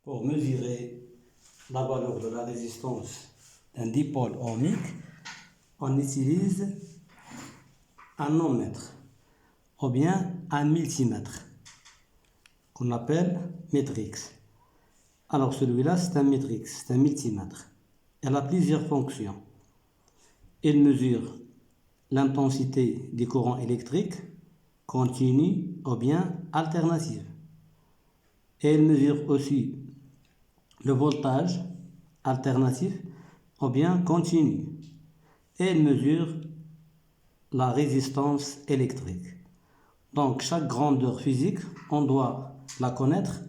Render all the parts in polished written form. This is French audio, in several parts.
Pour mesurer la valeur de la résistance d'un dipôle ohmique, on utilise un ohmmètre ou bien un multimètre qu'on appelle métrix. Alors celui-là c'est un métrix, c'est un multimètre. Il a plusieurs fonctions. Il mesure l'intensité du courant électrique continu ou bien alternative. Et il mesure aussi le voltage alternatif ou bien continu. Et il mesure la résistance électrique. Donc chaque grandeur physique, on doit la connaître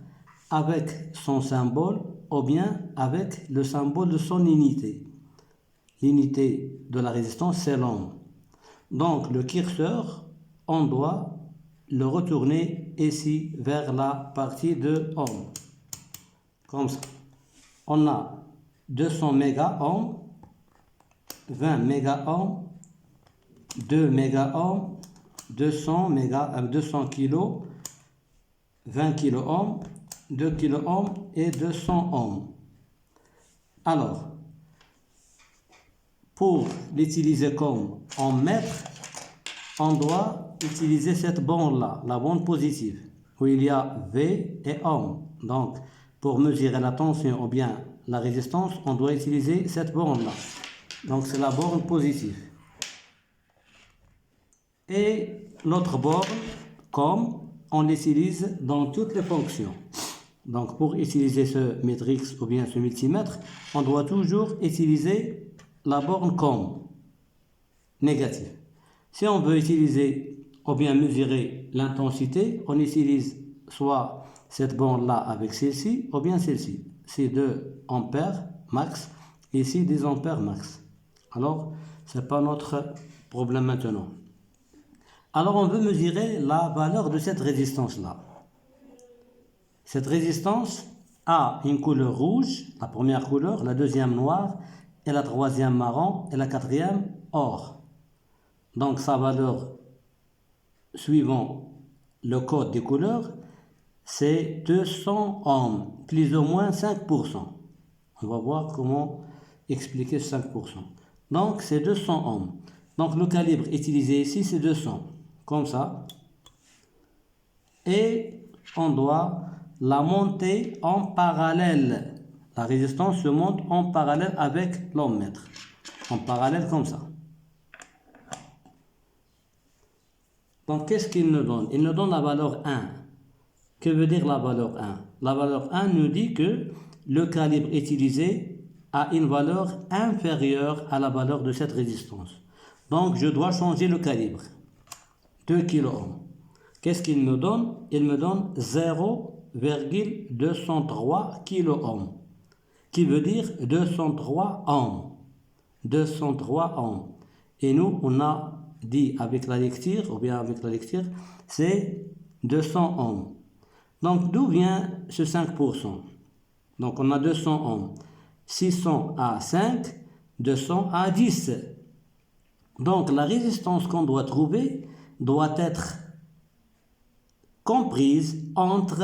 avec son symbole ou bien avec le symbole de son unité. L'unité de la résistance, c'est l'ohm. Donc le curseur, on doit le retourner ici vers la partie de ohm. Comme ça. On a 200 mégaohms, 20 mégaohms, 2 mégaohms, 200 kilo, 20 kiloohms, 2 kiloohms et 200 ohms. Alors, pour l'utiliser comme en mètre, on doit utiliser cette bande-là, la bande positive, où il y a V et ohm. Donc, pour mesurer la tension ou bien la résistance, on doit utiliser cette borne-là. Donc, c'est la borne positive. Et l'autre borne, comme on l'utilise dans toutes les fonctions. Donc, pour utiliser ce métrix ou bien ce multimètre, on doit toujours utiliser la borne comme négative. Si on veut utiliser ou bien mesurer l'intensité, on utilise soit cette borne-là avec celle-ci ou bien celle-ci. C'est 2 ampères max, ici 10 ampères max. Alors, ce n'est pas notre problème maintenant. Alors, on veut mesurer la valeur de cette résistance-là. Cette résistance a une couleur rouge, la première couleur, la deuxième noire, et la troisième marron, et la quatrième or. Donc, sa valeur, suivant le code des couleurs, c'est 200 ohms, plus ou moins 5%. On va voir comment expliquer 5%. Donc, c'est 200 ohms. Donc, le calibre utilisé ici, c'est 200. Comme ça. Et on doit la monter en parallèle. La résistance se monte en parallèle avec l'ohmmètre. En parallèle comme ça. Donc, qu'est-ce qu'il nous donne? Il nous donne la valeur 1. Que veut dire la valeur 1? La valeur 1 nous dit que le calibre utilisé a une valeur inférieure à la valeur de cette résistance. Donc, je dois changer le calibre. 2 kiloohms. Qu'est-ce qu'il me donne? Il me donne 0,203 kiloohms, qui veut dire 203 ohms. 203 ohms. Et nous, on a dit avec la lecture, ou bien avec la lecture, c'est 200 ohms. Donc, d'où vient ce 5%? Donc, on a 200 ohms. 600 à 5, 200 à 10. Donc, la résistance qu'on doit trouver doit être comprise entre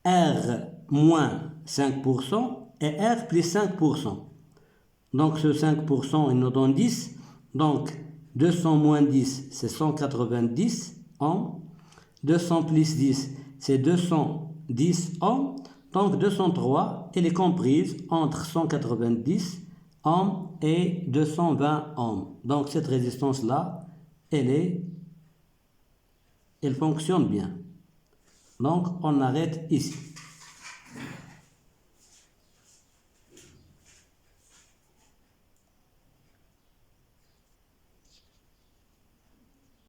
R moins 5% et R plus 5%. Donc, ce 5%, il nous donne 10. Donc, 200 moins 10, c'est 190 ohms. 200 plus 10, c'est 210 ohms. Donc, 203, elle est comprise entre 190 ohms et 220 ohms. Donc, cette résistance-là, elle fonctionne bien. Donc, on arrête ici.